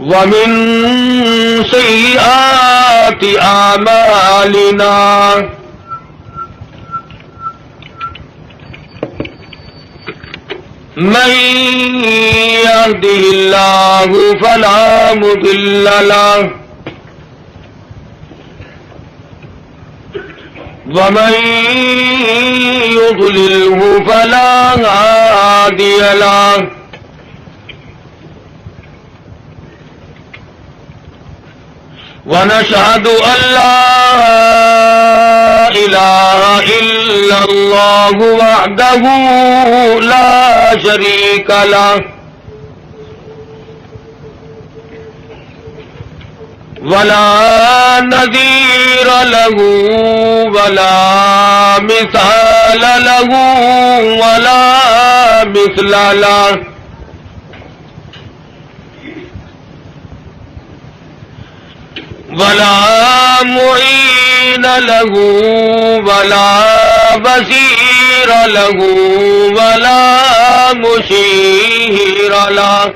ومن سيئات أعمالنا من يهده الله فلا مضل له ومن يضلله فلا هادي له ونشهد أن لا إله إلا الله وحده لا شريك له ولا نذير له ولا مثال له ولا مثل له ولا معين له ولا وزير له ولا مشير له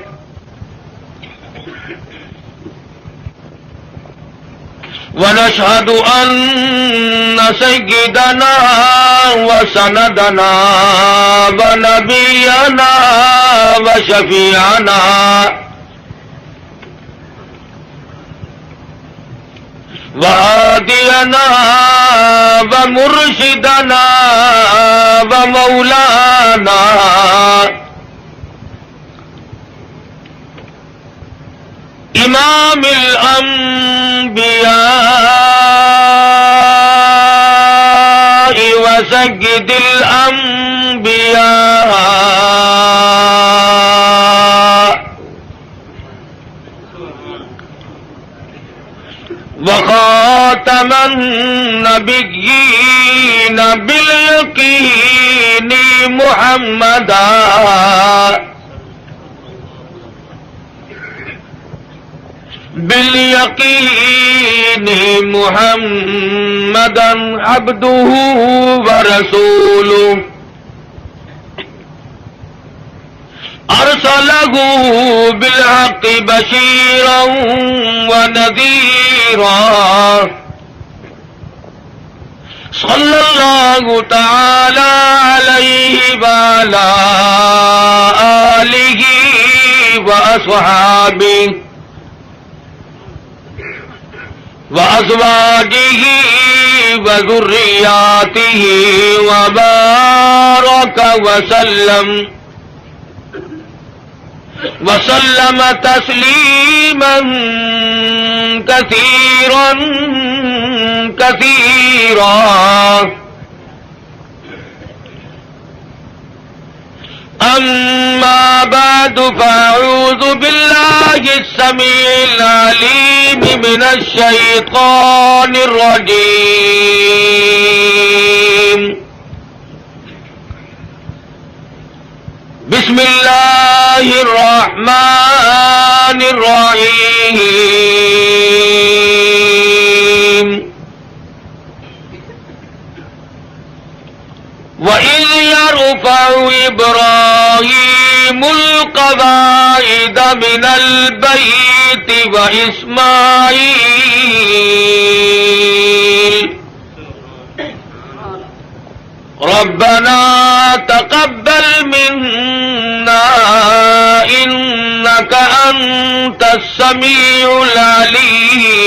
ونشهد أن سيدنا وسندنا ونبينا وشفيعنا وهادينا ومرشدنا ومولانا إمام الأنبياء وسيد الأنبياء وخاتم النبيين باليقين محمدا باليقين محمدا عبده ورسوله أرسله بالحق بشيرا ونذيرا صلى الله تعالى عليه وعلى آله وأصحابه وأزواجه وذرياته وبارك وسلم تسليما كثيرا كثيرا. أما بعد فأعوذ بالله السميع العليم من الشيطان الرجيم. بسم الله الرحمن الرحيم. وَإِذْ يَرْفَعُ إِبْرَاهِيمُ الْقَوَاعِدَ مِنَ الْبَيْتِ وَإِسْمَاعِيلُ رَبَّنَا تَقَبَّلْ مِنَّا إِنَّكَ أَنْتَ السَّمِيعُ الْعَلِيمُ.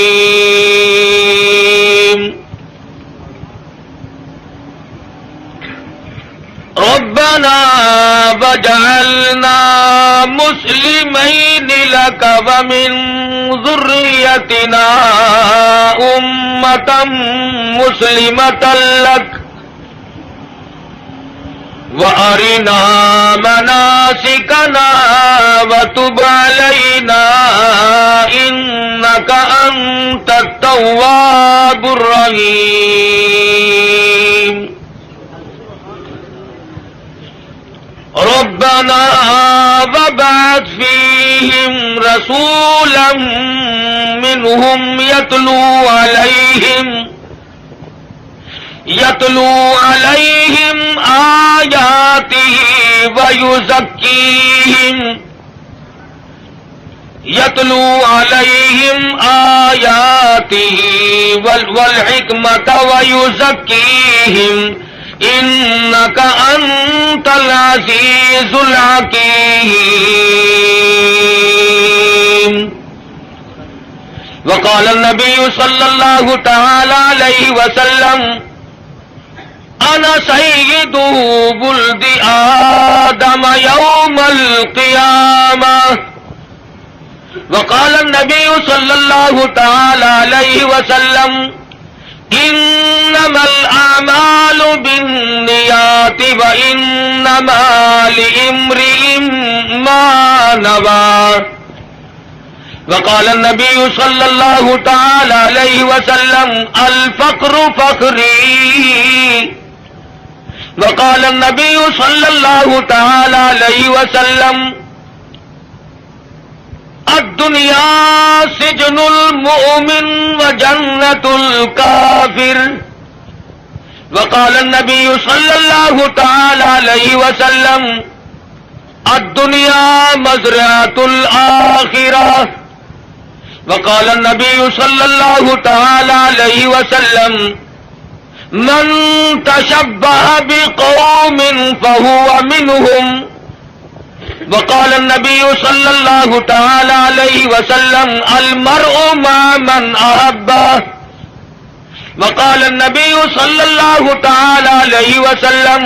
ربنا وجعلنا مسلمين لك ومن ذريتنا أمة مسلمة لك وأرنا مناسكنا وتب علينا إنك أنت التواب الرحيم. ربنا وابعث فيهم رسولا منهم يتلو عليهم آياته ويزكيهم یتلو علیہم آیاتہ والحکمۃ ویزکیہم انک انت العزیز الحکیم. وقال النبی صلی اللہ تعالی علیہ وسلم انا سید ولد آدم یوم القیامہ. وقال النبی صلی اللہ تعالی علیہ وسلم انما الاعمال بالنیات وانما لامرئ ما نوى. وقال النبی صلی اللہ تعالی علیہ وسلم الفقر فخری. وقال النبی صلی اللہ تعالی علیہ وسلم الدنیا سجن المؤمن وجنت الکافر. وقال النبی صلی اللہ تعالی علیہ وسلم الدنیا مزرعۃ الآخرہ. وقال النبی صلی اللہ تعالی علیہ وسلم من تشبہ بقوم فہو منہم. وقال النبی صلی اللہ تعالی علیہ وسلم المرء مع من احبہ. وقال النبی صلی اللہ تعالی علیہ وسلم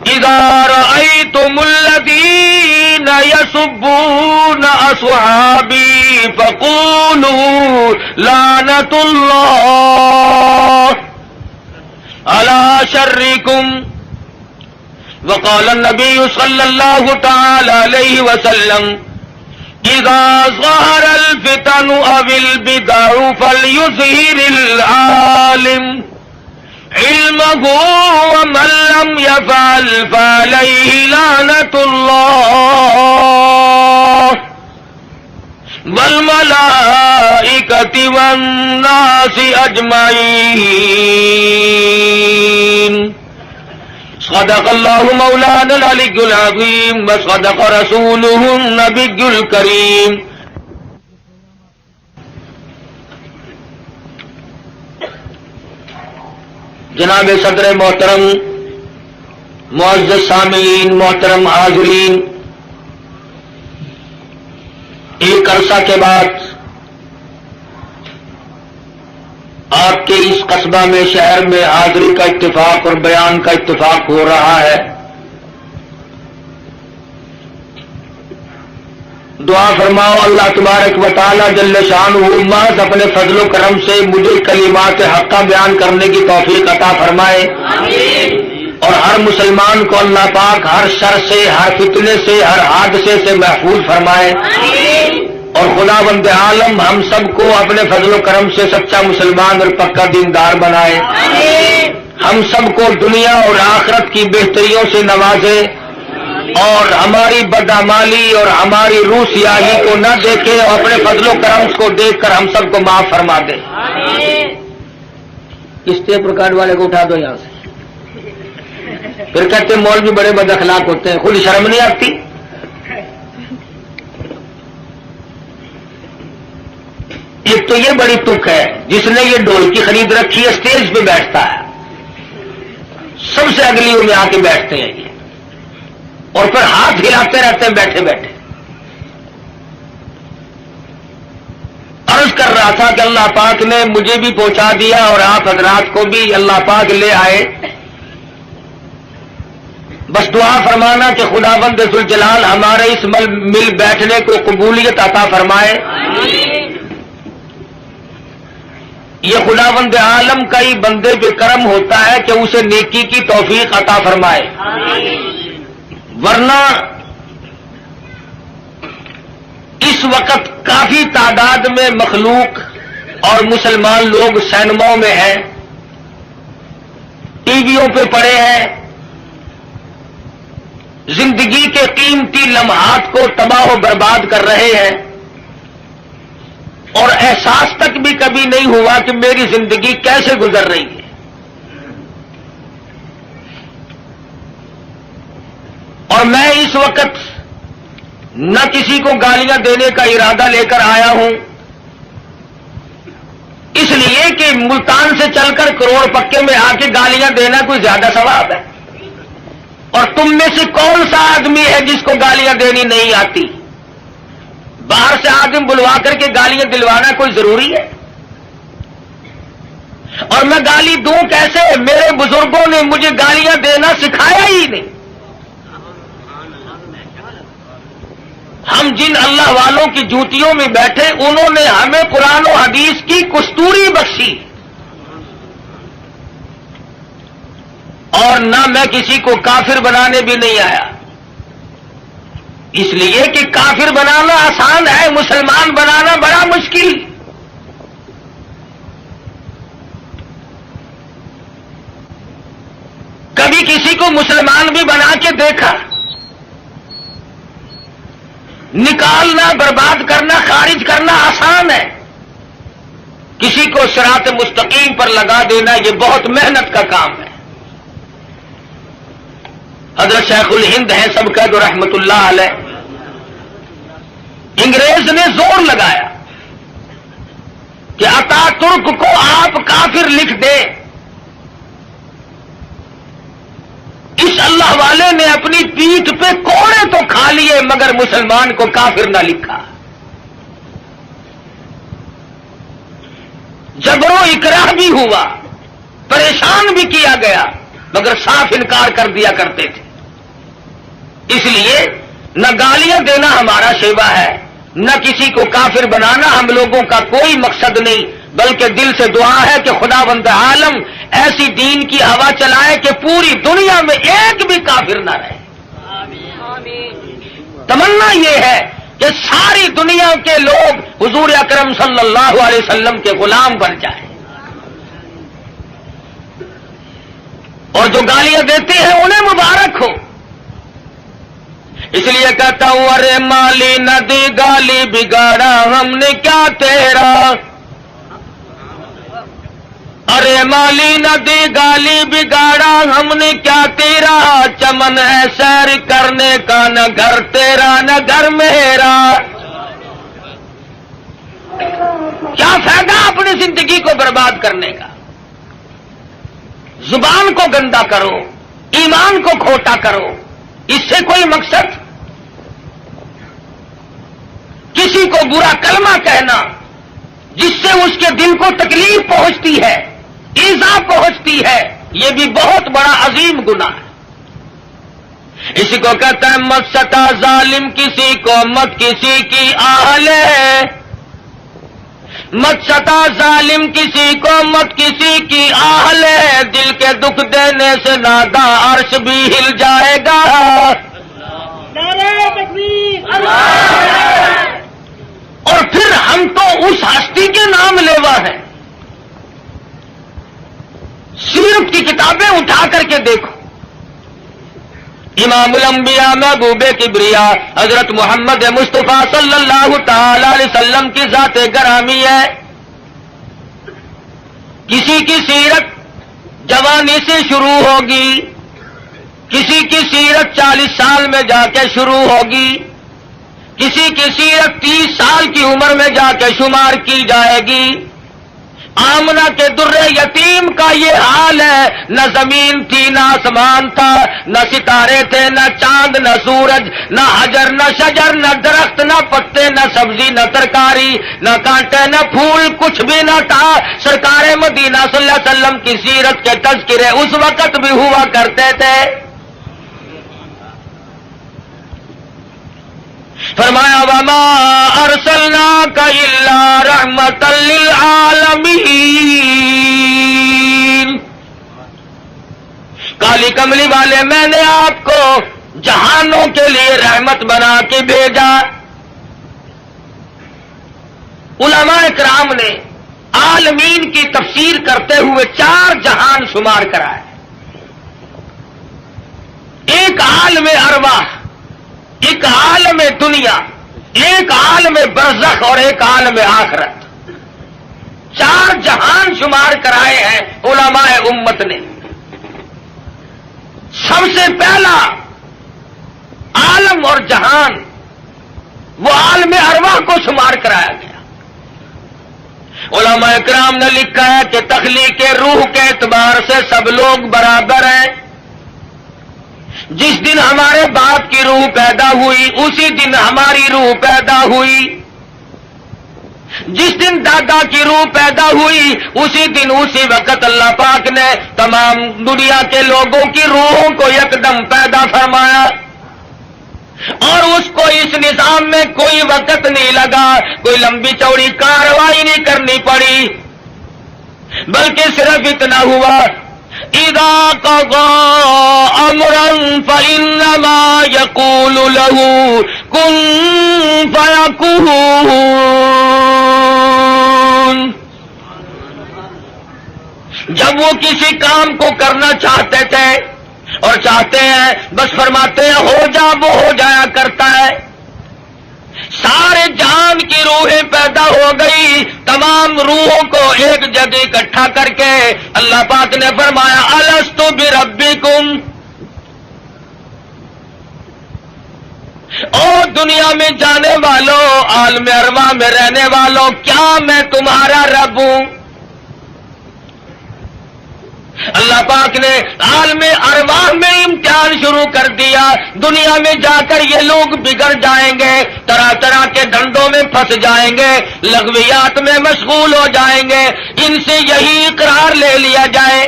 اذا رأيتم الذين يسبون اصحابي فقولوا لعنة الله على شركم. وقال النبي صلى الله تعالى عليه وسلم اذا ظهر الفتن او البدع فليظهر العالم علمه ومن لم يفعل فعليه لعنة الله والملائكة والناس أجمعين. صدق الله مولانا العلي العظيم وصدق رسوله النبي الكريم. جناب صدر محترم، معزز سامعین، محترم حاضرین، ایک عرصہ کے بعد آپ کے اس قصبہ میں، شہر میں حاضری کا اتفاق اور بیان کا اتفاق ہو رہا ہے. دعا فرماؤ اللہ تبارک و تعالی جل شانہ محض اپنے فضل و کرم سے مجھے کلمات حقہ بیان کرنے کی توفیق عطا فرمائے. آمین. اور ہر مسلمان کو اللہ پاک ہر شر سے، ہر فتنے سے، ہر حادثے سے محفوظ فرمائے. آمین. اور خداوند عالم ہم سب کو اپنے فضل و کرم سے سچا مسلمان اور پکا دیندار بنائے. آمین. ہم سب کو دنیا اور آخرت کی بہتریوں سے نوازے اور ہماری بدعمالی اور ہماری روح سیاہی کو نہ دیکھے اور اپنے فضل و کرم کو دیکھ کر ہم سب کو معاف فرما دے. اس ٹیپ ریکارڈ والے کو اٹھا دو یہاں سے. پھر کہتے ہیں مولوی بڑے بد اخلاق ہوتے ہیں، خود شرم نہیں آتی؟ ایک تو یہ بڑی تک ہے جس نے یہ ڈھولکی خرید رکھی ہے، اسٹیج پہ بیٹھتا ہے، سب سے اگلیوں میں آ کے بیٹھتے ہیں یہ، اور پھر ہاتھ ہلاتے رہتے ہیں بیٹھے بیٹھے. عرض کر رہا تھا کہ اللہ پاک نے مجھے بھی پہنچا دیا اور آپ حضرات کو بھی اللہ پاک لے آئے. بس دعا فرمانا کہ خداوند ذوالجلال ہمارے اس مل بیٹھنے کو قبولیت عطا فرمائے. یہ خداوند عالم کا ہی بندے پہ کرم ہوتا ہے کہ اسے نیکی کی توفیق عطا فرمائے. ورنہ اس وقت کافی تعداد میں مخلوق اور مسلمان لوگ سینماؤں میں ہیں، ٹی ویوں پہ پڑے ہیں، زندگی کے قیمتی لمحات کو تباہ و برباد کر رہے ہیں، اور احساس تک بھی کبھی نہیں ہوا کہ میری زندگی کیسے گزر رہی ہے. اور میں اس وقت نہ کسی کو گالیاں دینے کا ارادہ لے کر آیا ہوں، اس لیے کہ ملتان سے چل کر کروڑ پکے میں آ کے گالیاں دینا کوئی زیادہ ثواب ہے۔ اور تم میں سے کون سا آدمی ہے جس کو گالیاں دینی نہیں آتی؟ باہر سے آدمی بلوا کر کے گالیاں دلوانا کوئی ضروری ہے؟ اور میں گالی دوں کیسے؟ میرے بزرگوں نے مجھے گالیاں دینا سکھایا ہی نہیں۔ ہم جن اللہ والوں کی جوتیوں میں بیٹھے انہوں نے ہمیں قرآن و حدیث کی کستوری بخشی، اور نہ میں کسی کو کافر بنانے بھی نہیں آیا، اس لیے کہ کافر بنانا آسان ہے، مسلمان بنانا بڑا مشکل۔ کبھی کسی کو مسلمان بھی بنا کے دیکھا، نکالنا، برباد کرنا، خارج کرنا آسان ہے، کسی کو صراط مستقیم پر لگا دینا یہ بہت محنت کا کام ہے۔ حضرت شیخ الہند ہیں سب کا جو رحمت اللہ علیہ، انگریز نے زور لگایا کہ اتا ترک کو آپ کافر لکھ دیں، اس اللہ والے نے اپنی پیٹھ پہ کوڑے تو کھا لیے مگر مسلمان کو کافر نہ لکھا۔ جبر و اکراہ بھی ہوا، پریشان بھی کیا گیا، مگر صاف انکار کر دیا کرتے تھے۔ اس لیے نہ گالیاں دینا ہمارا شیوا ہے، نہ کسی کو کافر بنانا ہم لوگوں کا کوئی مقصد نہیں، بلکہ دل سے دعا ہے کہ خداوند عالم ایسی دین کی ہوا چلائے کہ پوری دنیا میں ایک بھی کافر نہ رہے۔ تمنا یہ ہے کہ ساری دنیا کے لوگ حضور اکرم صلی اللہ علیہ وسلم کے غلام بن جائیں، اور جو گالیاں دیتے ہیں انہیں مبارک ہو۔ اس لیے کہتا ہوں ارے مالی ندی گالی بگاڑا ہم نے کیا تیرا، ارے مالی ندی گالی بگاڑا ہم نے کیا تیرا، چمن ہے سیر کرنے کا نہ گھر تیرا نہ گھر میرا۔ کیا فائدہ اپنی زندگی کو برباد کرنے کا؟ زبان کو گندا کرو، ایمان کو کھوٹا کرو، اس سے کوئی مقصد؟ کسی کو برا کلمہ کہنا جس سے اس کے دل کو تکلیف پہنچتی ہے، ایذا پہنچتی ہے، یہ بھی بہت بڑا عظیم گناہ ہے۔ اسی کو کہتا ہے مت ستا ظالم کسی کو مت کسی کی آہ لے، مت ستا ظالم کسی کو مت کسی کی آہ لے، دل کے دکھ دینے سے نادا عرش بھی ہل جائے گا۔ نعرہ تکبیر، اور پھر ہم تو اس ہستی کے نام لیوا ہیں۔ سیرت کی کتابیں اٹھا کر کے دیکھو، امام الانبیاء محبوب کبریا حضرت محمد مصطفیٰ صلی اللہ تعالی علیہ وسلم کی ذات گرامی ہے۔ کسی کی سیرت جوانی سے شروع ہوگی، کسی کی سیرت 40 سال میں جا کے شروع ہوگی، کسی کی سیرت 30 سال کی عمر میں جا کے شمار کی جائے گی۔ آمنہ کے در یتیم کا یہ حال ہے، نہ زمین تھی نہ آسمان تھا، نہ ستارے تھے نہ چاند نہ سورج، نہ حجر نہ شجر، نہ درخت نہ پتے، نہ سبزی نہ ترکاری، نہ کانٹے نہ پھول، کچھ بھی نہ تھا۔ سرکار مدینہ صلی اللہ علیہ وسلم کی سیرت کے تذکرے اس وقت بھی ہوا کرتے تھے۔ فرمایا وما ارسلناک الا رحمۃ للعالمین، کالی کملی والے میں نے آپ کو جہانوں کے لیے رحمت بنا کے بھیجا۔ علماء کرام نے عالمین کی تفسیر کرتے ہوئے 4 جہان شمار کرا ہے۔ ایک عالم ارواح، ایک عالم دنیا، ایک عالم برزخ اور ایک عالم آخرت، 4 جہان شمار کرائے ہیں علماء امت نے۔ سب سے پہلا عالم اور جہان وہ عالم ارواح کو شمار کرایا گیا۔ علماء اکرام نے لکھا ہے کہ تخلیق روح کے اعتبار سے سب لوگ برابر ہیں۔ جس دن ہمارے باپ کی روح پیدا ہوئی اسی دن ہماری روح پیدا ہوئی، جس دن دادا کی روح پیدا ہوئی اسی دن اسی وقت اللہ پاک نے تمام دنیا کے لوگوں کی روحوں کو یکدم پیدا فرمایا، اور اس کو اس نظام میں کوئی وقت نہیں لگا، کوئی لمبی چوڑی کارروائی نہیں کرنی پڑی، بلکہ صرف اتنا ہوا اذا قضى امرا فانما يقول له كن فيكون۔ جب وہ کسی کام کو کرنا چاہتے تھے اور چاہتے ہیں بس فرماتے ہیں ہو جا، وہ ہو جایا کرتا ہے۔ سارے جان کی روحیں پیدا ہو گئی، تمام روحوں کو ایک جگہ اکٹھا کر کے اللہ پاک نے فرمایا الست بربکم، اور دنیا میں جانے والوں، عالم ارواح میں رہنے والوں، کیا میں تمہارا رب ہوں؟ اللہ پاک نے عالم ارواح میں امتحان شروع کر دیا۔ دنیا میں جا کر یہ لوگ بگڑ جائیں گے، طرح طرح کے دھندوں میں پھنس جائیں گے، لغویات میں مشغول ہو جائیں گے، ان سے یہی اقرار لے لیا جائے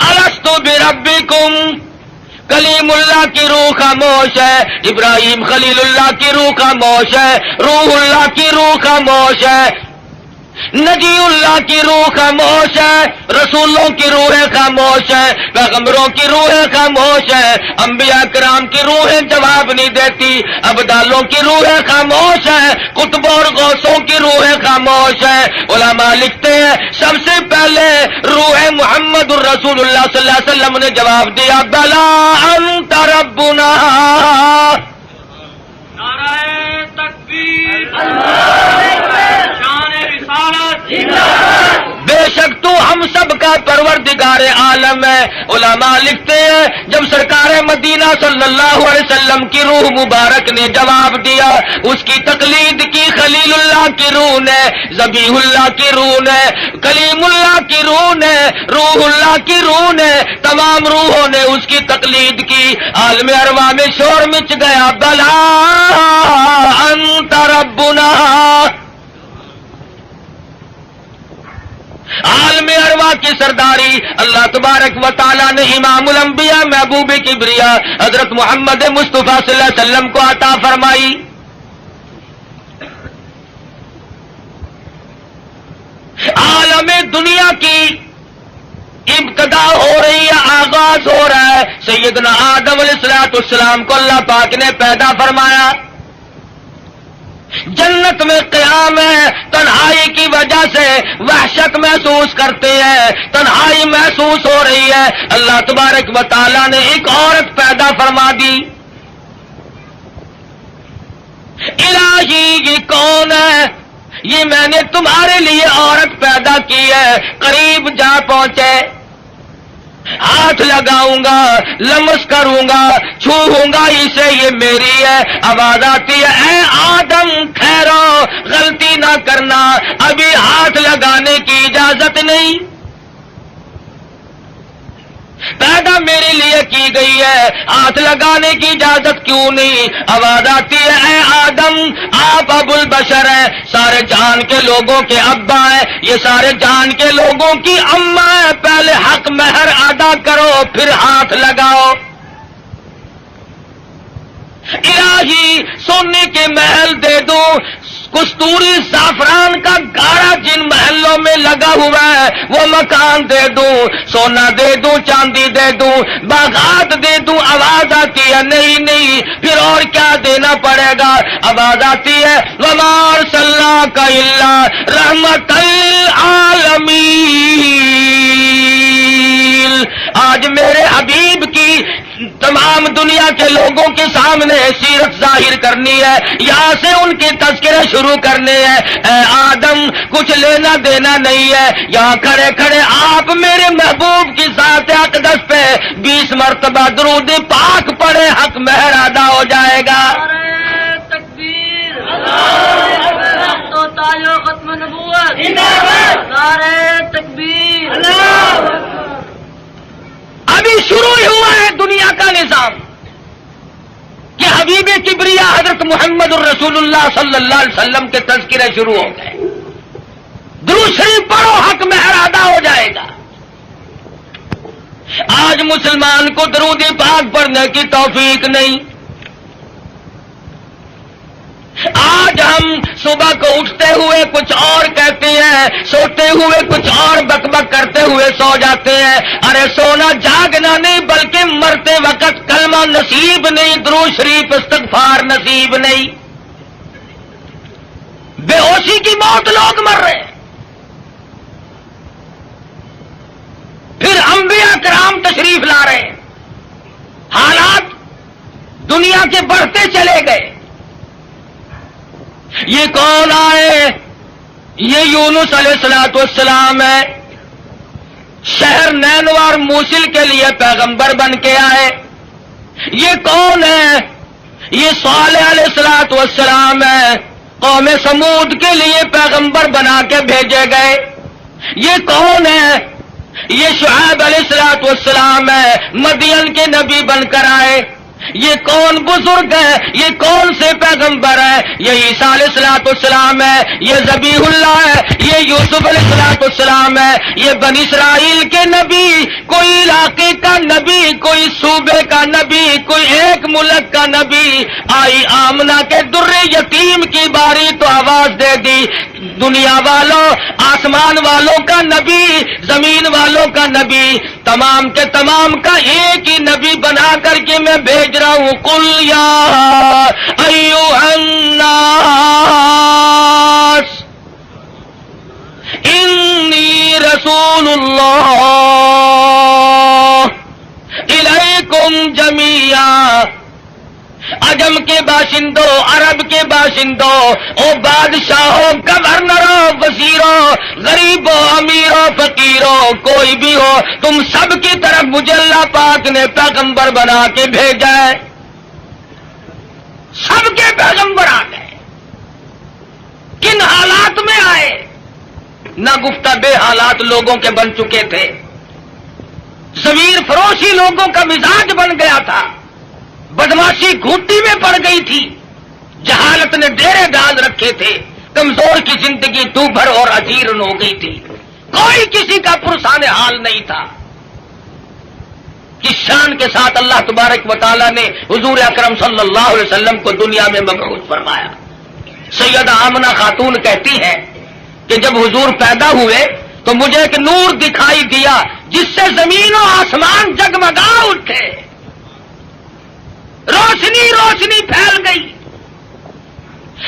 الست بربکم۔ کلیم اللہ کی روح خاموش ہے، ابراہیم خلیل اللہ کی روح خاموش ہے، روح اللہ کی روح خاموش ہے، نجی اللہ کی روح خاموش ہے، رسولوں کی روحیں خاموش ہیں، پیغمبروں کی روحیں خاموش ہیں، انبیاء کرام کی روحیں جواب نہیں دیتی، ابدالوں کی روحیں خاموش ہیں، قطبوں اور غوثوں کی روحیں خاموش ہیں۔ علماء لکھتے ہیں سب سے پہلے روح محمد الرسول اللہ صلی اللہ علیہ وسلم نے جواب دیا بلا انت ربنا۔ نعرہ تکبیر، شان رسالت، بے شک تو ہم سب کا پروردگار عالم ہے۔ علماء لکھتے ہیں جب سرکار مدینہ صلی اللہ علیہ وسلم کی روح مبارک نے جواب دیا، اس کی تقلید کی خلیل اللہ کی روح نے، ذبیح اللہ کی روح نے، کلیم اللہ کی روح نے، روح اللہ کی روح نے، تمام روحوں نے اس کی تقلید کی۔ عالم ارواح میں شور مچ گیا بلا انت ربنا۔ عالم ارواح کی سرداری اللہ تبارک و تعالی نے امام الانبیاء محبوب کبریا حضرت محمد مصطفیٰ صلی اللہ علیہ وسلم کو عطا فرمائی۔ عالم دنیا کی ابتدا ہو رہی ہے، آغاز ہو رہا ہے۔ سیدنا آدم علیہ السلام کو اللہ پاک نے پیدا فرمایا، جنت میں قیام ہے، تنہائی کی وجہ سے وحشت محسوس کرتے ہیں، تنہائی محسوس ہو رہی ہے، اللہ تبارک و تعالیٰ نے ایک عورت پیدا فرما دی۔ الہی یہ کون ہے؟ یہ میں نے تمہارے لیے عورت پیدا کی ہے۔ قریب جا پہنچے، ہاتھ لگاؤں گا، لمس کروں گا، چھوؤں گا اسے، یہ میری ہے۔ آواز آتی ہے اے آدم ٹھہرو، غلطی نہ کرنا، ابھی ہاتھ لگانے کی اجازت نہیں، پیدا میرے لیے کی گئی ہے، ہاتھ لگانے کی اجازت کیوں نہیں؟ آواز آتی ہے اے آدم آپ ابو البشر ہیں، سارے جان کے لوگوں کے ابا ہیں، یہ سارے جان کے لوگوں کی اماں ہیں، پہلے حق مہر ادا کرو پھر ہاتھ لگاؤ۔ الہی سونے کے محل دے دوں، کستوری زعفران کا گاڑا جن محلوں میں لگا ہوا ہے وہ مکان دے دوں، سونا دے دوں، چاندی دے دوں، باغات دے دوں۔ آواز آتی ہے نہیں نہیں، پھر اور کیا دینا پڑے گا؟ آواز آتی ہے وما ارسلناک الا رحمۃ للعالمین۔ آج میرے حبیب کی تمام دنیا کے لوگوں کے سامنے سیرت ظاہر کرنی ہے، یہاں سے ان کے تذکرے شروع کرنے ہیں۔ اے آدم کچھ لینا دینا نہیں ہے، یہاں کھڑے کھڑے آپ میرے محبوب کی ذات اقدس پہ 20 مرتبہ درود پاک پڑھے، حق مہر ادا ہو جائے گا۔ دنیا کا نظام کہ حبیب کبریا حضرت محمد الرسول اللہ صلی اللہ علیہ وسلم کے تذکرے شروع ہو گئے. درود شریف پڑھو حق مہر ادا ہو جائے گا. آج مسلمان کو درود پاک پڑھنے کی توفیق نہیں. آج ہم صبح کو اٹھتے ہوئے کچھ اور کہتے ہیں, سوتے ہوئے کچھ اور بک بک کرتے ہوئے سو جاتے ہیں. ارے سونا جاگنا نہیں بلکہ مرتے وقت کلمہ نصیب نہیں, درود شریف استغفار نصیب نہیں. بے ہوشی کی موت لوگ مر رہے ہیں. پھر انبیاء کرام تشریف لا رہے ہیں. حالات دنیا کے بڑھتے چلے گئے. یہ کون آئے؟ یہ یونس علیہ الصلوۃ والسلام ہے. شہر نینوار موصل کے لیے پیغمبر بن کے آئے. یہ کون ہے؟ یہ صالح علیہ الصلوۃ والسلام ہے. قوم سمود کے لیے پیغمبر بنا کے بھیجے گئے. یہ کون ہے؟ یہ شعیب علیہ الصلوۃ والسلام ہے. مدین کے نبی بن کر آئے. یہ کون بزرگ ہے؟ یہ کون سے پیغمبر ہے؟ یہ عیسیٰ علیہ الصلوۃ والسلام ہے. یہ ذبیح اللہ ہے. یہ یوسف علیہ الصلوۃ والسلام ہے. یہ بنی اسرائیل کے نبی, کوئی علاقے کا نبی, کوئی صوبے کا نبی, کوئی ایک ملک کا نبی. آئی آمنہ کے در یتیم کی باری تو آواز دے دی, دنیا والوں, آسمان والوں کا نبی, زمین والوں کا نبی, تمام کے تمام کا ایک ہی نبی بنا کر کے میں بھیج رہا ہوں. قل یا ایھا الناس انی رسول اللہ الیکم جمیعا. عجم کے باشندوں, عرب کے باشندوں, او بادشاہوں, گورنروں, وزیروں, غریبوں, امیروں, فقیروں, کوئی بھی ہو, تم سب کی طرف مجھے اللہ پاک نے پیغمبر بنا کے بھیجا ہے. سب کے پیغمبر آ گئے. کن حالات میں آئے؟ نہ گفتہ بے حالات لوگوں کے بن چکے تھے. ضمیر فروشی لوگوں کا مزاج بن گیا تھا. بدماشی گھوٹی میں پڑ گئی تھی. جہالت نے ڈیرے ڈال رکھے تھے. کمزور کی زندگی تو بھر اور اجیرن ہو گئی تھی. کوئی کسی کا پرسان حال نہیں تھا. کس شان کے ساتھ اللہ تبارک و تعالیٰ نے حضور اکرم صلی اللہ علیہ وسلم کو دنیا میں مبعوث فرمایا. سیدہ آمنہ خاتون کہتی ہیں کہ جب حضور پیدا ہوئے تو مجھے ایک نور دکھائی دیا جس سے زمین و آسمان جگمگا اٹھے. روشنی روشنی پھیل گئی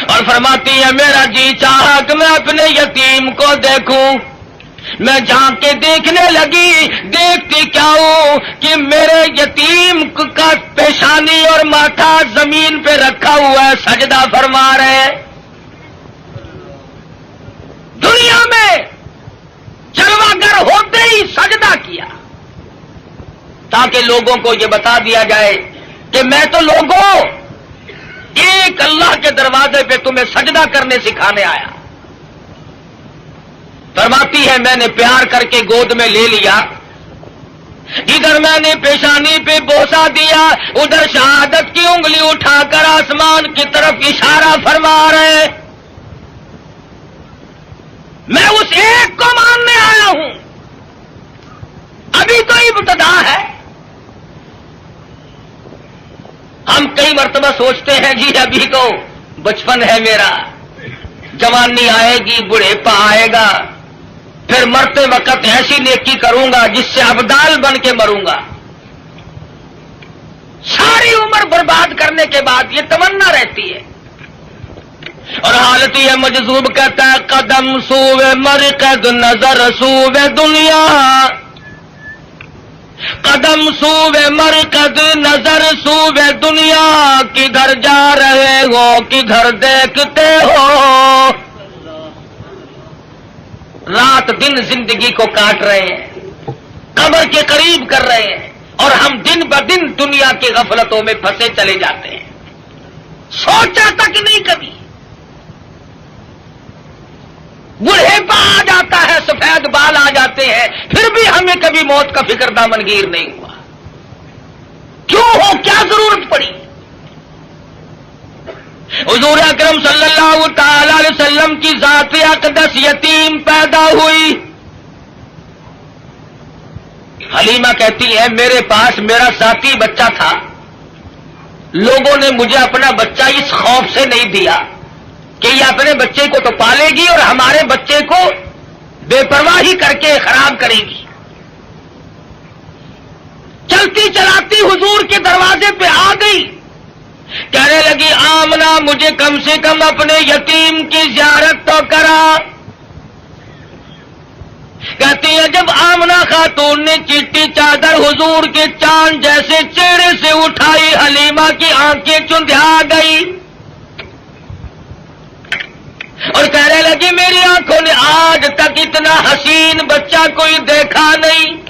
اور فرماتی ہے میرا جی چاہا کہ میں اپنے یتیم کو دیکھوں. میں جھانک کے دیکھنے لگی. دیکھتی کیا ہوں کہ میرے یتیم کا پیشانی اور ماتھا زمین پہ رکھا ہوا ہے, سجدہ فرما رہے ہیں. دنیا میں جلوہ گر ہوتے ہی سجدہ کیا تاکہ لوگوں کو یہ بتا دیا جائے کہ میں تو لوگوں ایک اللہ کے دروازے پہ تمہیں سجدہ کرنے سکھانے آیا. فرماتی ہے میں نے پیار کر کے گود میں لے لیا. ادھر میں نے پیشانی پہ بوسہ دیا, ادھر شہادت کی انگلی اٹھا کر آسمان کی طرف اشارہ فرما رہے. میں اس ایک کو ماننے آیا ہوں. ابھی تو ابتدا ہے. ہم کئی مرتبہ سوچتے ہیں جی ابھی تو بچپن ہے میرا, جوانی آئے گی, بڑھیپا آئے گا, پھر مرتے وقت ایسی نیکی کروں گا جس سے ابدال بن کے مروں گا. ساری عمر برباد کرنے کے بعد یہ تمنا رہتی ہے. اور حالت یہ مجذوب کہتا ہے قدم سوئے مرقد نظر سوئے دنیا, قدم سوئے مرقد نظر سوئے دنیا, کدھر جا رہے ہو کدھر دیکھتے ہو. رات دن زندگی کو کاٹ رہے ہیں, قبر کے قریب کر رہے ہیں, اور ہم دن بدن دنیا کی غفلتوں میں پھنسے چلے جاتے ہیں. سوچا تک نہیں کبھی. بڑھیپا آ جاتا ہے, سفید بال آ جاتے ہیں, پھر بھی ہمیں کبھی موت کا فکر دامنگیر نہیں ہوا. کیوں ہو، کیا ضرورت پڑی؟ حضور اکرم صلی اللہ تعالی علیہ وسلم کی ذات اقدس یتیم پیدا ہوئی. حلیمہ کہتی ہے میرے پاس میرا ذاتی بچہ تھا، لوگوں نے مجھے اپنا بچہ اس خوف سے نہیں دیا کہ یہ اپنے بچے کو تو پالے گی اور ہمارے بچے کو بے پرواہی کر کے خراب کرے گی. چلتی چلاتی حضور کے دروازے پہ آ گئی، کہنے لگی آمنہ مجھے کم سے کم اپنے یتیم کی زیارت تو کرا. کہتی ہے جب آمنہ خاتون نے چٹی چادر حضور کے چاند جیسے چہرے سے اٹھائی، حلیمہ کی آنکھیں چندھا گئی اور کہنے لگی میری آنکھوں نے آج تک اتنا حسین بچہ کوئی دیکھا نہیں.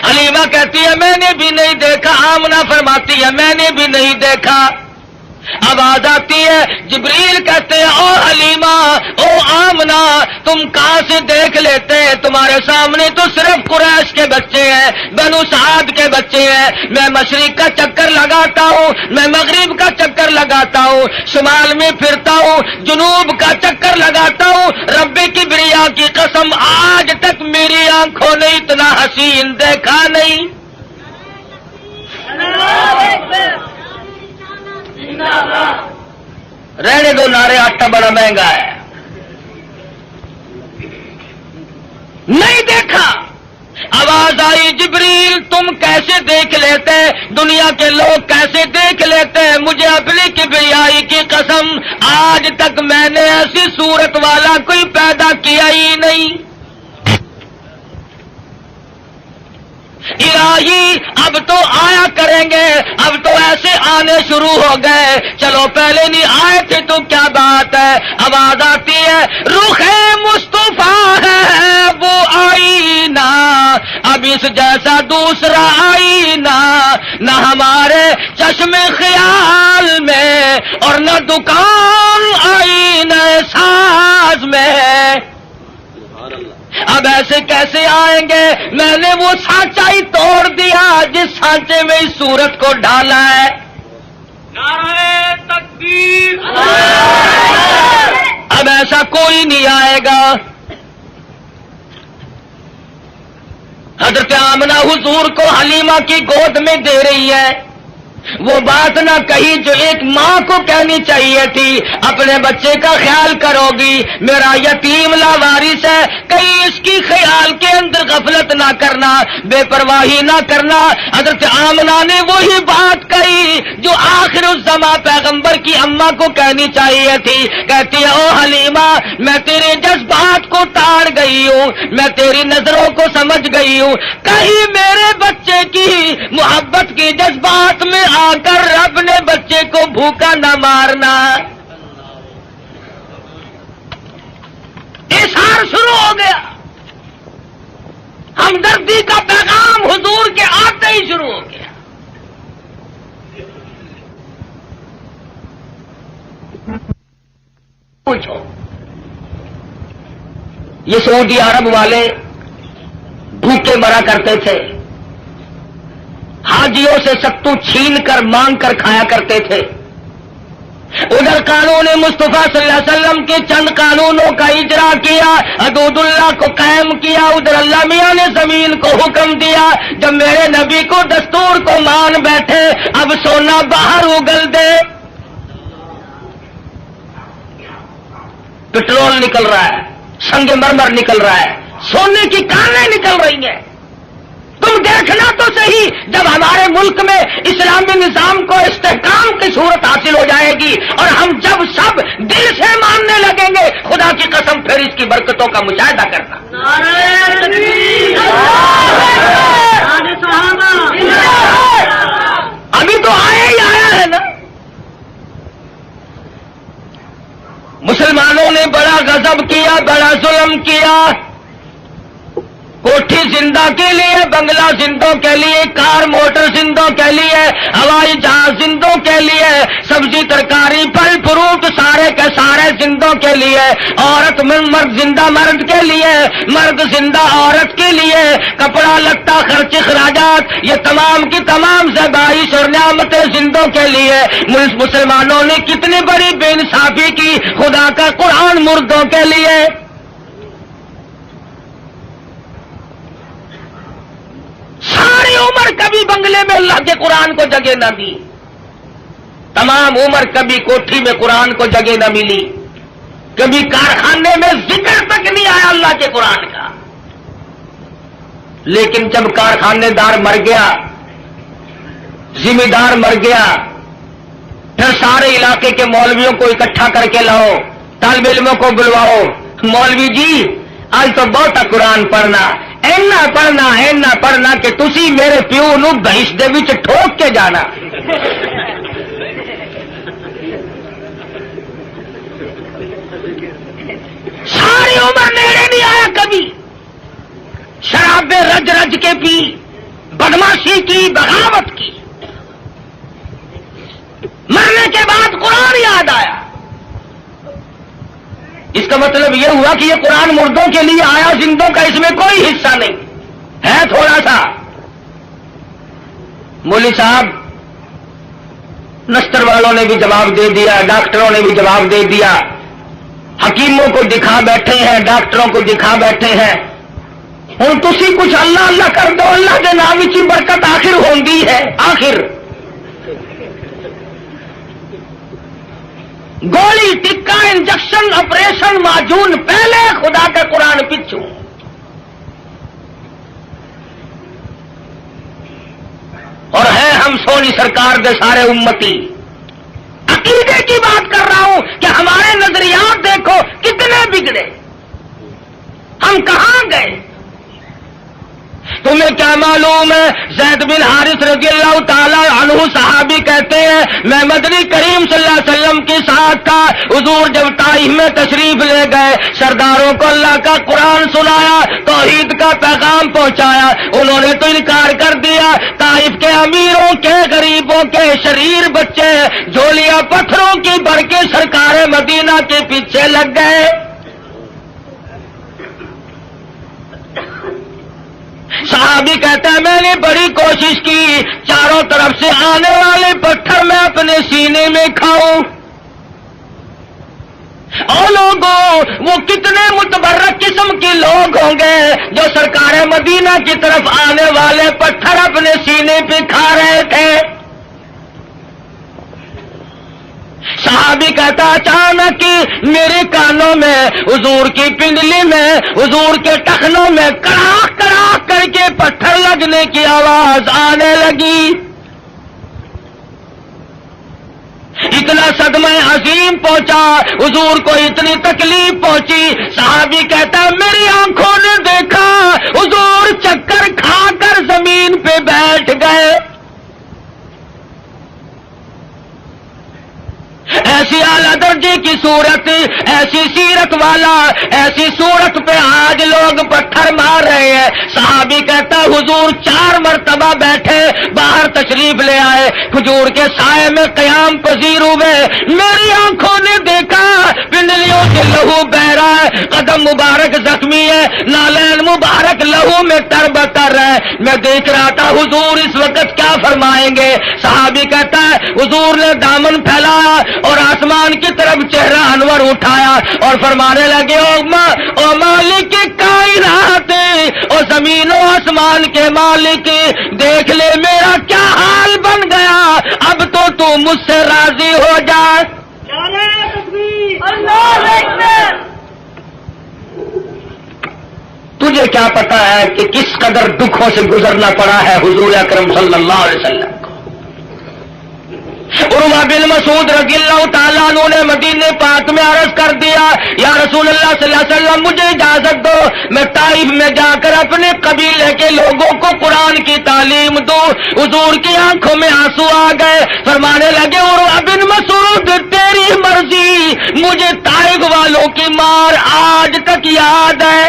حلیمہ کہتی ہے میں نے بھی نہیں دیکھا. آمنہ فرماتی ہے میں نے بھی نہیں دیکھا. آواز آتی ہے، جبریل کہتے ہیں او حلیمہ او آمنہ تم کہاں سے دیکھ لیتے، تمہارے سامنے تو صرف قریش کے بچے ہیں، بنو سعد کے بچے ہیں. میں مشرق کا چکر لگاتا ہوں، میں مغرب کا چکر لگاتا ہوں، شمال میں پھرتا ہوں، جنوب کا چکر لگاتا ہوں. رب کبریا کی قسم آج تک میری آنکھوں نے اتنا حسین دیکھا نہیں. رہنے دو نعرے، آٹا بڑا مہنگا ہے. نہیں دیکھا. آواز آئی جبریل تم کیسے دیکھ لیتے، دنیا کے لوگ کیسے دیکھ لیتے، مجھے اپنی کبریائی کی قسم آج تک میں نے ایسی صورت والا کوئی پیدا کیا ہی نہیں. الہی اب تو آیا کریں گے، اب تو ایسے آنے شروع ہو گئے، چلو پہلے نہیں آئے تھے تو کیا بات ہے. آواز آتی ہے رخ مصطفیٰ ہے وہ آئینہ، اب اس جیسا دوسرا آئینہ نہ ہمارے چشم خیال میں اور نہ دکان آئینہ ساز میں. اب ایسے کیسے آئیں گے، میں نے وہ سانچا ہی توڑ دیا جس سانچے میں اس صورت کو ڈالا ہے. نعرہ تکبیر. اب ایسا کوئی نہیں آئے گا. حضرت آمنہ حضور کو حلیمہ کی گود میں دے رہی ہے. وہ بات نہ کہی جو ایک ماں کو کہنی چاہیے تھی، اپنے بچے کا خیال کرو گی، میرا یتیم لاوارث ہے، کہیں اس کی خیال کے اندر غفلت نہ کرنا، بے پرواہی نہ کرنا. حضرت آمنہ نے وہی بات کہی جو آخر الزماں پیغمبر کی اماں کو کہنی چاہیے تھی. کہتی ہے او حلیمہ میں تیرے جذبات کو تاڑ گئی ہوں، میں تیری نظروں کو سمجھ گئی ہوں، کہیں میرے بچے کی محبت کے جذبات میں آ کر رب نے بچے کو بھوکا نہ مارنا. اظہار شروع ہو گیا، ہمدردی کا پیغام حضور کے آتے ہی شروع ہو گیا. پوچھو یہ سعودی عرب والے بھوکے مرا کرتے تھے، حاجیوں سے ستو چھین کر مانگ کر کھایا کرتے تھے. ادھر قانون مصطفیٰ صلی اللہ علیہ وسلم کے چند قانونوں کا اجرا کیا، حدود اللہ کو قائم کیا. ادھر اللہ میاں نے زمین کو حکم دیا، جب میرے نبی کو دستور کو مان بیٹھے اب سونا باہر اگل دے. پٹرول نکل رہا ہے، سنگ مرمر نکل رہا ہے، سونے کی کانیں نکل رہی ہیں. تم دیکھنا تو صحیح جب ہمارے ملک میں اسلامی نظام کو استحکام کی صورت حاصل ہو جائے گی اور ہم جب سب دل سے ماننے لگیں گے، خدا کی قسم پھر اس کی برکتوں کا مشاہدہ کرنا. ابھی تو آیا ہی آیا ہے نا. مسلمانوں نے بڑا غضب کیا، بڑا ظلم کیا. کوٹھی زندہ کے لیے، بنگلہ زندوں کے لیے، کار موٹر زندوں کے لیے، ہوائی جہاز زندوں کے لیے، سبزی ترکاری پھل فروٹ سارے کے سارے زندوں کے لیے، عورت مرد زندہ مرد کے لیے، مرد زندہ عورت کے لیے، کپڑا لتا خرچ اخراجات یہ تمام کی تمام زیبائش اور نعمتیں زندوں کے لیے۔ مسلمانوں نے کتنی بڑی بے انصافی کی، خدا کا قرآن مردوں کے لیے۔ ساری عمر کبھی بنگلے میں اللہ کے قرآن کو جگہ نہ دی، تمام عمر کبھی کوٹھی میں قرآن کو جگہ نہ ملی، کبھی کارخانے میں ذکر تک نہیں آیا اللہ کے قرآن کا۔ لیکن جب کارخانے دار مر گیا، ذمہ دار مر گیا، پھر سارے علاقے کے مولویوں کو اکٹھا کر کے لاؤ، طالب علموں کو بلواؤ، مولوی جی آج تو بہت قرآن پڑھنا، اینا پڑھنا کہ تسی میرے پیو نو بہش دے وچ ٹھوک کے جانا۔ ساری عمر نیڑے نہیں آیا کبھی، شرابیں رج رج کے پی، بدماشی کی، بغاوت کی، مرنے کے بعد قرآن یاد آیا۔ اس کا مطلب یہ ہوا کہ یہ قرآن مردوں کے لیے آیا، زندوں کا اس میں کوئی حصہ نہیں ہے، تھوڑا سا۔ مولوی صاحب نستر والوں نے بھی جواب دے دیا، ڈاکٹروں نے بھی جواب دے دیا، حکیموں کو دکھا بیٹھے ہیں، ڈاکٹروں کو دکھا بیٹھے ہیں۔ ہوں تسی کچھ اللہ اللہ کر دو، اللہ کے نام کی برکت آخر ہوندی ہے۔ آخر گولی ٹکا انجیکشن آپریشن معجون پہلے، خدا کا قرآن پچھو۔ اور ہے ہم سونی سرکار دے سارے امتی۔ عقیدے کی بات کر رہا ہوں کہ ہمارے نظریات دیکھو کتنے بگڑے، ہم کہاں گئے؟ تمہیں کیا معلوم ہے؟ زید بن حارث رضی اللہ تعالی عنہ صحابی کہتے ہیں میں مدنی کریم صلی اللہ علیہ وسلم کے ساتھ تھا، حضور جب طائف میں تشریف لے گئے، سرداروں کو اللہ کا قرآن سنایا، توحید کا پیغام پہنچایا، انہوں نے تو انکار کر دیا۔ طائف کے امیروں کے، غریبوں کے، شریر بچے جھولیاں پتھروں کی بھر کے سرکار مدینہ کے پیچھے لگ گئے۔ صحابی کہتا ہے میں نے بڑی کوشش کی، چاروں طرف سے آنے والے پتھر میں اپنے سینے میں کھاؤں۔ اور لوگوں وہ کتنے متبرک قسم کے لوگ ہوں گے جو سرکار مدینہ کی طرف آنے والے پتھر اپنے سینے پہ کھا رہے تھے۔ صحابی کہتا اچانک میرے کانوں میں، حضور کی پنڈلی میں، حضور کے ٹخنوں میں کڑاک کڑاک کر کے پتھر لگنے کی آواز آنے لگی۔ اتنا صدمہ عظیم پہنچا، حضور کو اتنی تکلیف پہنچی۔ صحابی کہتا میری آنکھوں نے دیکھا حضور چکر کھا کر زمین پہ بیٹھ گئے۔ ایسی اعلیٰ درجے کی صورت، ایسی سیرت والا، ایسی صورت پہ آج لوگ پتھر مار رہے ہیں۔ صحابی کہتا حضور 4 مرتبہ بیٹھے، باہر تشریف لے آئے، حضور کے سائے میں قیام پذیر ہوئے۔ میری آنکھوں نے دیکھا پنڈلیوں سے لہو بہ رہا ہے، قدم مبارک زخمی ہے، نالین مبارک لہو میں تر بتر ہے۔ میں دیکھ رہا تھا حضور اس وقت کیا فرمائیں گے۔ صحابی کہتا ہے حضور نے دامن پھیلایا اور آسمان کی طرف چہرہ انور اٹھایا اور فرمانے لگے او مالک کائنات، او زمین و آسمان کے مالک، دیکھ لے میرا کیا حال بن گیا، اب تو مجھ سے راضی ہو جا۔ اللہ اکبر۔ تجھے کیا پتا ہے کہ کس قدر دکھوں سے گزرنا پڑا ہے حضور اکرم صلی اللہ علیہ وسلم کو۔ عروہ بن مسعود رضی اللہ تعالیٰ عنہ نے مدینے پاک میں عرض کر دیا یا رسول اللہ صلی اللہ علیہ وسلم مجھے اجازت دو میں طائف میں جا کر اپنے قبیلے کے لوگوں کو قرآن کی تعلیم دوں۔ حضور کی آنکھوں میں آنسو آ گئے، فرمانے لگے عروہ بن مسعود تیری مرضی، مجھے طائف والوں کی مار آج تک یاد ہے۔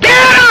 13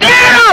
13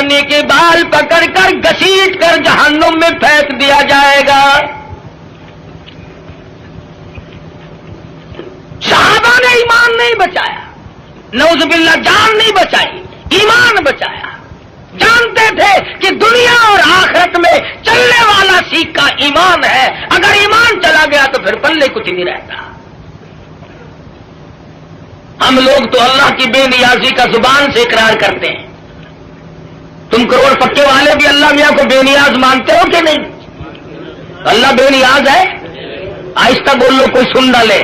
جوانی کے بال پکڑ کر گھسیٹ کر جہنم میں پھینک دیا جائے گا. صحابہ نے ایمان نہیں بچایا, نعوذ باللہ جان نہیں بچائی, ایمان بچایا. جانتے تھے کہ دنیا اور آخرت میں چلنے والا سیکھا ایمان ہے, اگر ایمان چلا گیا تو پھر پلے کچھ نہیں رہتا. ہم لوگ تو اللہ کی بے نیازی کا زبان سے اقرار کرتے ہیں. تم کروڑ پکے والے بھی اللہ میاں کو بے نیاز مانتے ہو کہ نہیں؟ اللہ بے نیاز ہے؟ آہستہ بول لو, کوئی سن نہ لے.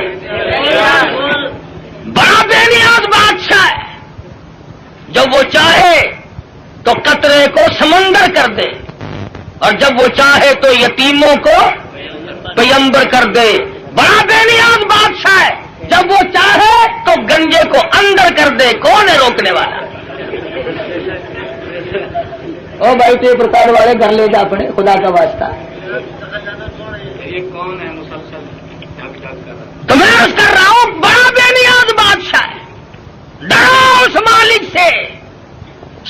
بڑا بے نیاز بادشاہ ہے, جب وہ چاہے تو قطرے کو سمندر کر دے, اور جب وہ چاہے تو یتیموں کو پیمبر کر دے. بڑا بے نیاز بادشاہ ہے, جب وہ چاہے تو گنجے کو اندر کر دے. کون ہے روکنے والا؟ او بھائی ٹیپ ریکارڈ والے گھر لے جا اپنے, خدا کا واسطہ. یہ کون ہے مسلسل تو میں عرض کر رہا ہوں بڑا بے نیاز بادشاہ ہے. ڈرو اس مالک سے.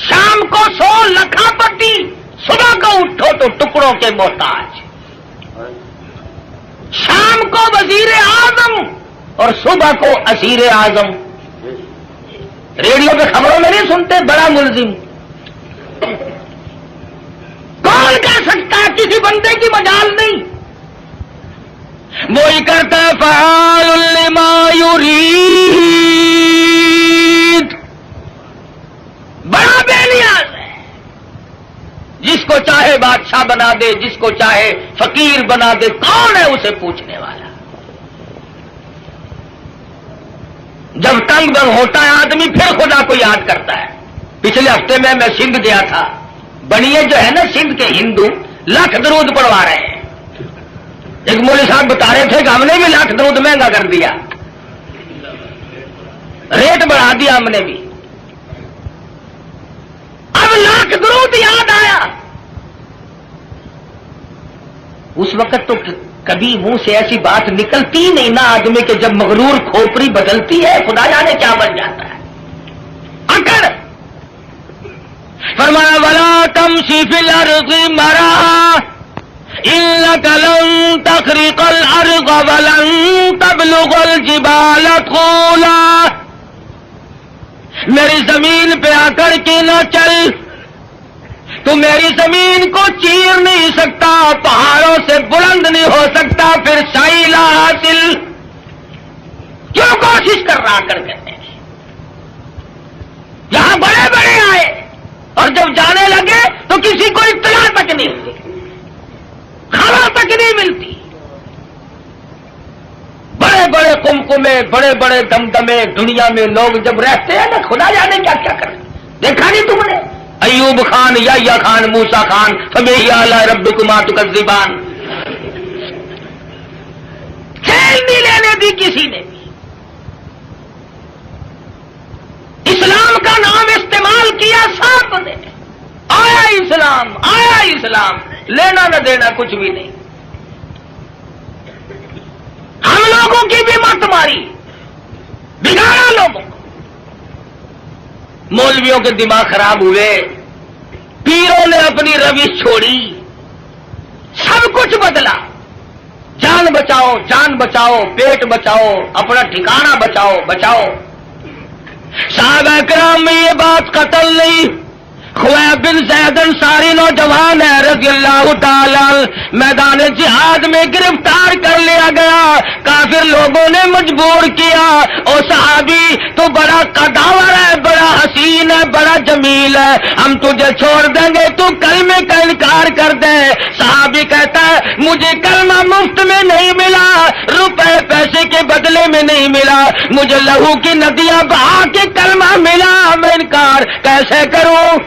شام کو سو لکھا پتی, صبح کو اٹھو تو ٹکڑوں کے محتاج. شام کو وزیر اعظم اور صبح کو اسیر اعظم. ریڈیو پہ خبروں میں نہیں سنتے بڑا ملزم. کون کہہ سکتا ہے؟ کسی بندے کی مجال نہیں. وہی کرتا ہے فعال لما یرید. بڑا بے نیاز ہے, جس کو چاہے بادشاہ بنا دے, جس کو چاہے فقیر بنا دے. کون ہے اسے پوچھنے والا؟ جب تنگ دنگ ہوتا ہے آدمی پھر خدا کو یاد کرتا ہے. پچھلے ہفتے میں سندھ گیا تھا. بنیے جو ہے نا سندھ کے ہندو لاکھ درود پڑھوا رہے ہیں. ایک مولوی صاحب بتا رہے تھے کہ ہم نے بھی لاکھ درود مہنگا کر دیا, ریٹ بڑھا دیا ہم نے بھی. اب لاکھ درود یاد آیا. اس وقت تو کبھی منہ سے ایسی بات نکلتی نہیں نا آدمی کے, جب مغرور کھوپڑی بدلتی ہے خدا جانے کیا بن جاتا ہے. اکڑ فرمایا ولا تمشی فی الارض مرحا انک لن تخرق الارض ولن تبلغ الجبال طولا. میری زمین پہ آ کر کے نہ چل, تو میری زمین کو چیر نہیں سکتا, پہاڑوں سے بلند نہیں ہو سکتا, پھر سائلہ حاصل کیوں کوشش کر رہا کرتے ہیں؟ یہاں بڑے بڑے آئے اور جب جانے لگے تو کسی کو اطلاع تک نہیں ملتی, خبر تک نہیں ملتی. بڑے بڑے کمکمے, بڑے بڑے دمدمے دنیا میں لوگ جب رہتے ہیں نا خدا جانے کیا کیا کریں. دیکھا نہیں تم نے ایوب خان, یحییٰ خان, موسیٰ خان, فبأي آلاء ربكما تكذبان. کھیل نہیں لینے دی کسی نے. اسلام کا نام استعمال کیا سب نے, آیا اسلام, آیا اسلام, لینا نہ دینا کچھ بھی نہیں. ہم لوگوں کی بھی مت ماری, بگاڑا لوگوں کو. مولویوں کے دماغ خراب ہوئے, پیروں نے اپنی روش چھوڑی, سب کچھ بدلا. جان بچاؤ, جان بچاؤ, پیٹ بچاؤ, اپنا ٹھکانہ بچاؤ, بچاؤ. صحابہ کرام میں یہ بات قتل نہیں. خویب بن زید انصاری نوجوان ہے رضی اللہ تعالی, میدان جہاد میں گرفتار کر لیا گیا. کافر لوگوں نے مجبور کیا, او صحابی تو بڑا قداور ہے, بڑا حسین ہے, بڑا جمیل ہے, ہم تجھے چھوڑ دیں گے, تو کلمے کا انکار کر دے. صحابی کہتا ہے مجھے کلمہ مفت میں نہیں ملا, روپے پیسے کے بدلے میں نہیں ملا, مجھے لہو کی ندیاں بہا کے کلمہ ملا, میں انکار کیسے کروں؟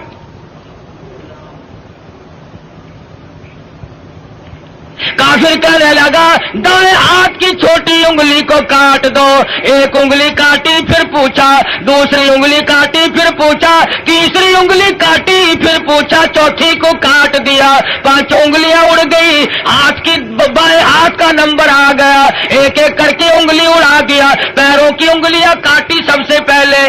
کافر کہنے لگا دائیں ہاتھ کی چھوٹی انگلی کو کاٹ دو. ایک انگلی کاٹی پھر پوچھا, دوسری انگلی کاٹی پھر پوچھا, تیسری انگلی کاٹی پھر پوچھا, چوتھی کو کاٹ دیا. 5 انگلیاں اڑ گئی, ہاتھ کی بائیں ہاتھ کا نمبر آ گیا, ایک ایک کر کے انگلی اڑا دیا. پیروں کی انگلیاں کاٹی سب سے پہلے.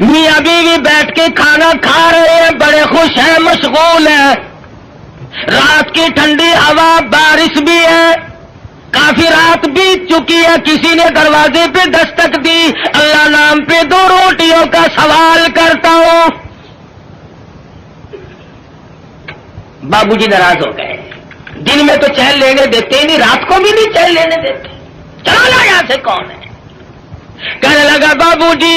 میاں بیوی بیٹھ کے کھانا کھا رہے ہیں، بڑے خوش ہیں، مشغول ہیں. رات کی ٹھنڈی ہوا، بارش بھی ہے، کافی رات بیت چکی ہے. کسی نے دروازے پہ دستک دی. اللہ نام پہ 2 روٹیوں کا سوال کرتا ہوں. بابو جی ناراض ہو گئے. دن میں تو چین لینے دیتے ہی نہیں، رات کو بھی نہیں چین لینے دیتے. چلو نا یہاں سے، کون ہے؟ کہنے لگا بابو جی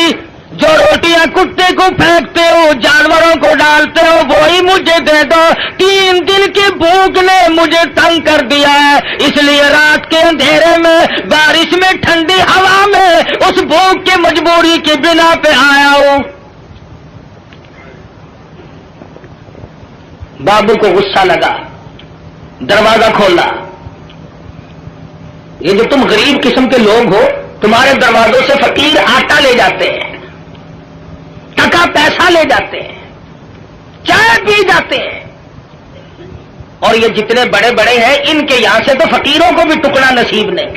جو روٹیاں کتے کو پھینکتے ہو، جانوروں کو ڈالتے ہو، وہی مجھے دے دو. 3 دن کی بھوک نے مجھے تنگ کر دیا ہے، اس لیے رات کے اندھیرے میں، بارش میں، ٹھنڈی ہوا میں اس بھوک کی مجبوری کی بنا پہ آیا ہوں. بابو کو غصہ لگا، دروازہ کھولا. یہ جو تم غریب قسم کے لوگ ہو، تمہارے دروازوں سے فقیر آٹا لے جاتے ہیں، ٹکا پیسہ لے جاتے ہیں، چائے پی جاتے ہیں، اور یہ جتنے بڑے بڑے ہیں ان کے یہاں سے تو فقیروں کو بھی ٹکڑا نصیب نہیں.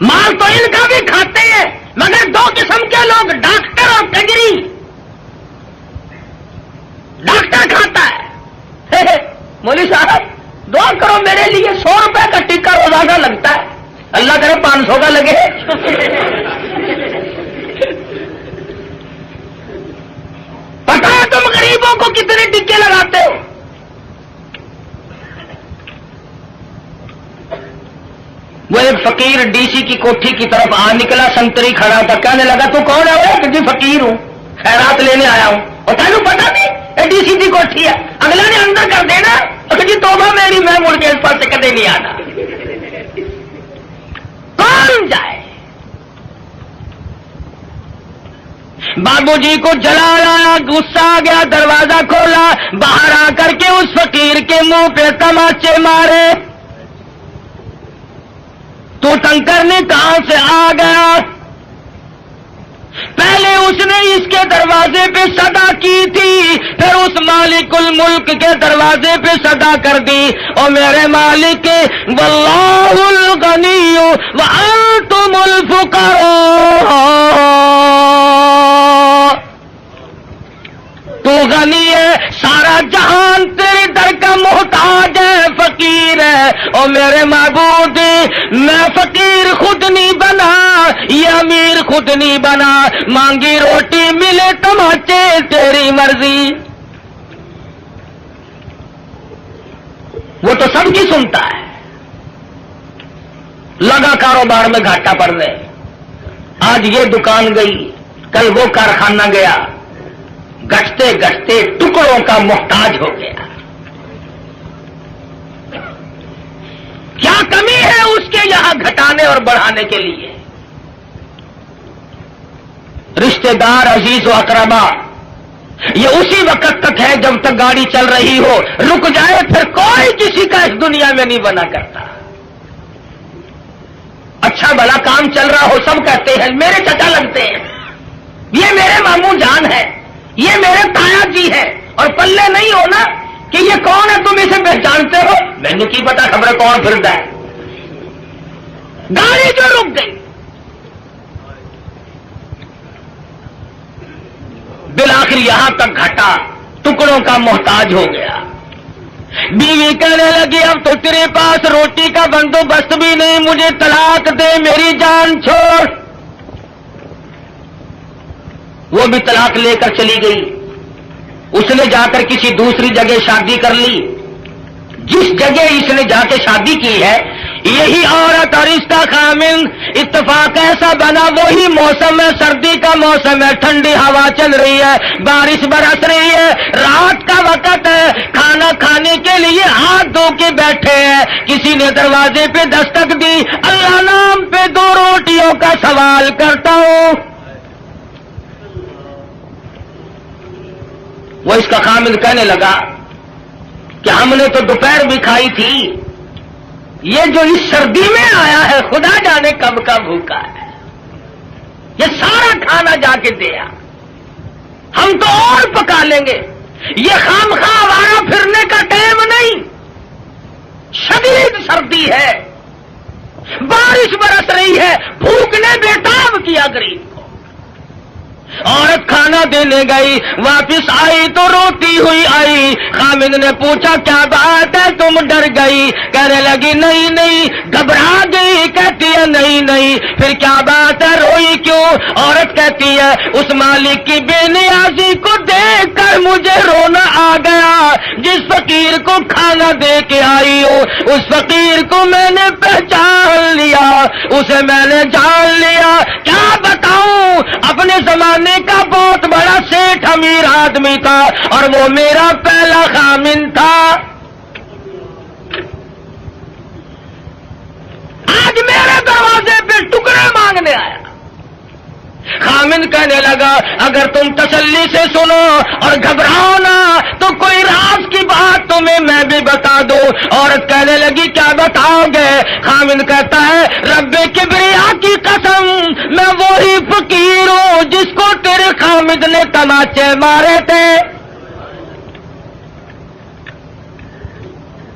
مال تو ان کا بھی کھاتے ہیں، مگر 2 قسم کے لوگ، ڈاکٹر اور کجری. ڈاکٹر کھاتا ہے، مولوی صاحب دعا کرو میرے لیے، 100 روپے کا ٹکا روزانہ لگتا ہے، اللہ کرے 500 کا لگے. پتا ہے تم غریبوں کو کتنے ٹکے لگاتے ہو؟ وہ ایک فقیر ڈی سی کی کوٹھی کی طرف آ نکلا، سنتری کھڑا تھا. کہنے لگا تو کون ہے؟ وہ کہ جی فقیر ہوں، خیرات لینے آیا ہوں. اور تینوں پتا نہیں یہ ڈی سی کی کوٹھی ہے؟ اگلا نے اندر کر دینا، اور جی توبہ میری، میں مڑ کے اس پر سے کدے نہیں آنا. کون جائے؟ بابو جی کو جلال آیا، غصہ آ گیا، دروازہ کھولا، باہر آ کر کے اس فقیر کے منہ پہ تماچے مارے. تو تنگ کرنے کہاں سے آ گیا؟ پہلے اس نے اس کے دروازے پہ صدا کی تھی، پھر اس مالک الملک کے دروازے پہ صدا کر دی. اور میرے مالک، واللہ الغنی وانتم الفقراء، تو غنی ہے، سارا جہان تیرے در کا محتاج ہے، فقیر ہے. اور میرے معبود، میں فقیر خود نہیں بنا، یہ امیر خود نہیں بنا، مانگی روٹی ملے تماچے تیری مرضی. وہ تو سب کی سنتا ہے. لگا کاروبار میں گھاٹا پڑنے، آج یہ دکان گئی، کل وہ کارخانہ گیا، گھٹتے گھٹتے ٹکڑوں کا محتاج ہو گیا. کیا کمی ہے اس کے یہاں گھٹانے اور بڑھانے کے لیے؟ رشتہ دار، عزیز و اقربا، یہ اسی وقت تک ہے جب تک گاڑی چل رہی ہو. رک جائے پھر کوئی کسی کا اس دنیا میں نہیں بنا کرتا. اچھا بھلا کام چل رہا ہو، سب کہتے ہیں میرے چچا لگتے ہیں، یہ میرے ماموں جان ہے، یہ میرے تایا جی ہے. اور پلے نہیں ہونا کہ یہ کون ہے، تم اسے پہچانتے ہو؟ میں نے کی پتا، خبر کون پھرتا ہے. گاڑی جو رک گئی، بالآخر یہاں تک گھٹا، ٹکڑوں کا محتاج ہو گیا. بیوی کہنے لگی اب تو تیرے پاس روٹی کا بندوبست بھی نہیں، مجھے طلاق دے، میری جان چھوڑ. وہ بھی طلاق لے کر چلی گئی. اس نے جا کر کسی دوسری جگہ شادی کر لی. جس جگہ اس نے جا کے شادی کی ہے یہی عورت اور رشتہ خامن. اتفاق ایسا بنا وہی موسم ہے، سردی کا موسم ہے، ٹھنڈی ہوا چل رہی ہے، بارش برس رہی ہے، رات کا وقت ہے، کھانا کھانے کے لیے ہاتھ دھو کے بیٹھے ہیں. کسی نے دروازے پہ دستک دی. اللہ نام پہ 2 روٹیوں کا سوال کرتا ہوں. وہ اس کا خامد کہنے لگا کہ ہم نے تو دوپہر بھی کھائی تھی، یہ جو اس سردی میں آیا ہے خدا جانے کب کا بھوکا ہے، یہ سارا کھانا جا کے دیا، ہم تو اور پکا لیں گے. یہ خام خواہ آوارہ پھرنے کا ٹائم نہیں، شدید سردی ہے، بارش برس رہی ہے، بھوک نے بے تاب کیا غریب کو. عورت کھانا دینے گئی، واپس آئی تو روتی ہوئی آئی۔ خامد نے پوچھا کیا بات ہے تم ڈر گئی؟ کہنے لگی نہیں نہیں، گھبرا گئی۔ کہتی ہے نہیں نہیں، پھر کیا بات ہے، روئی کیوں؟ عورت کہتی ہے اس مالک کی بے نیازی کو دیکھ کر مجھے رونا آ گیا۔ جس فقیر کو کھانا دے کے آئی ہوں اس فقیر کو میں نے پہچان لیا، اسے میں نے جان لیا۔ کیا بتاؤں، اپنے زمانے کا بہت بڑا سیٹھ امیر آدمی تھا اور وہ میرا پہلا خامن تھا۔ آج میرے دروازے پہ ٹکڑے مانگنے آیا۔ خامن کہنے لگا اگر تم تسلی سے سنو اور گھبراؤ نہ تو کوئی راز کی بات تمہیں میں بھی بتا دوں۔ عورت کہنے لگی کیا بتاؤ گے؟ خامن کہتا ہے رب کبریا کی قسم، میں وہی فقیر ہوں جس کو تیرے خامد نے تماچے مارے تھے،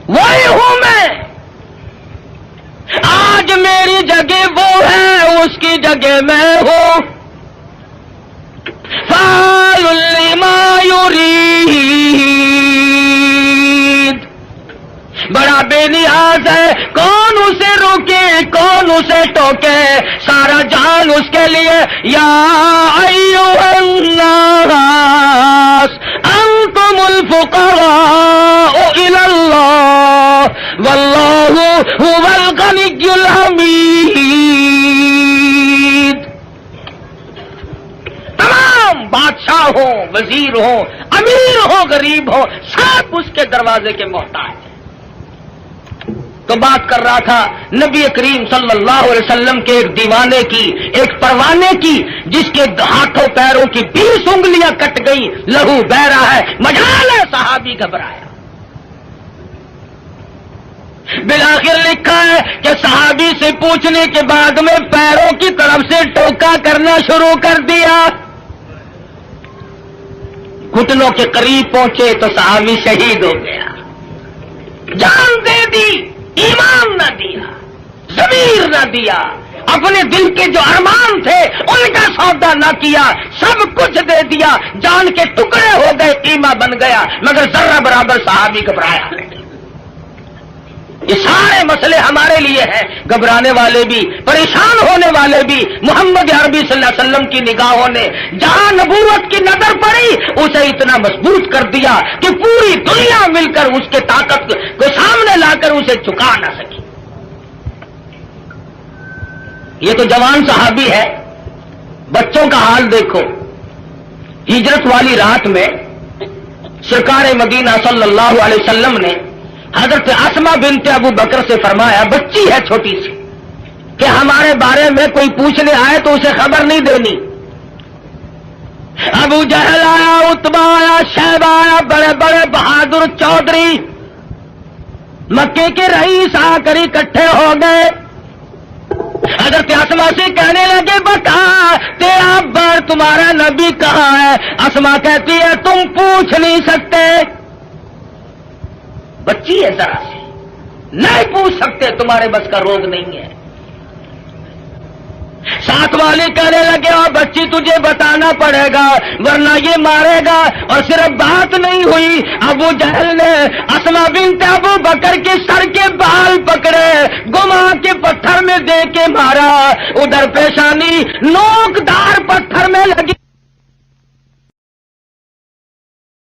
وہی ہوں میں۔ آج میری جگہ وہ ہے، اس کی جگہ میں ہوں۔ فعال لما یرید، بڑا بے نیاز ہے، کون اسے روکے کون اسے ٹوکے، سارا جان اس کے لیے۔ یا ایھا الناس انتم الفقراء الی اللہ واللہ هو الغنی الحمید۔ تمام بادشاہ ہوں، وزیر ہوں، امیر ہوں، غریب ہوں، سب اس کے دروازے کے محتاج ہیں۔ تو بات کر رہا تھا نبی کریم صلی اللہ علیہ وسلم کے ایک دیوانے کی، ایک پروانے کی، جس کے ہاتھوں پیروں کی 20 انگلیاں کٹ گئی، لہو بہ رہا ہے، مجال ہے، صحابی گھبرایا۔ بالآخر لکھا ہے کہ صحابی سے پوچھنے کے بعد میں پیروں کی طرف سے ٹوکا کرنا شروع کر دیا۔ گھٹنوں کے قریب پہنچے تو صحابی شہید ہو گیا۔ جان دے دی، ایمان نہ دیا، ضمیر نہ دیا، اپنے دل کے جو ارمان تھے ان کا سودا نہ کیا، سب کچھ دے دیا، جان کے ٹکڑے ہو گئے، قیمہ بن گیا، مگر ذرہ برابر صحابی گھبرایا نہیں۔ یہ سارے مسئلے ہمارے لیے ہیں، گھبرانے والے بھی، پریشان ہونے والے بھی۔ محمد عربی صلی اللہ علیہ وسلم کی نگاہوں نے جہاں نبوت کی نظر پڑی اسے اتنا مضبوط کر دیا کہ پوری دنیا مل کر اس کے طاقت کو سامنے لا کر اسے جھکا نہ سکی۔ یہ تو جوان صحابی ہے، بچوں کا حال دیکھو۔ ہجرت والی رات میں سرکار مدینہ صلی اللہ علیہ وسلم نے حضرت اسما بنت ابو بکر سے فرمایا، بچی ہے چھوٹی سی، کہ ہمارے بارے میں کوئی پوچھنے آئے تو اسے خبر نہیں دینی۔ ابو جہل آیا، عتبہ آیا، شیبہ آیا، بڑے بڑے بہادر چودھری مکے کے رئیس آ کر اکٹھے ہو گئے۔ حضرت اسما سے کہنے لگے بتا تیرا بار تمہارا نبی کہاں ہے؟ اسما کہتی ہے تم پوچھ نہیں سکتے، بچی ہے ذرا سی، نہیں پوچھ سکتے، تمہارے بس کا روگ نہیں ہے۔ ساتھ والے کہنے لگے اور بچی تجھے بتانا پڑے گا ورنہ یہ مارے گا۔ اور صرف بات نہیں ہوئی، ابو جہل نے اسما بنت ابو بکر کے سر کے بال پکڑے، گما کے پتھر میں دے کے مارا، ادھر پیشانی نوکدار پتھر میں لگی۔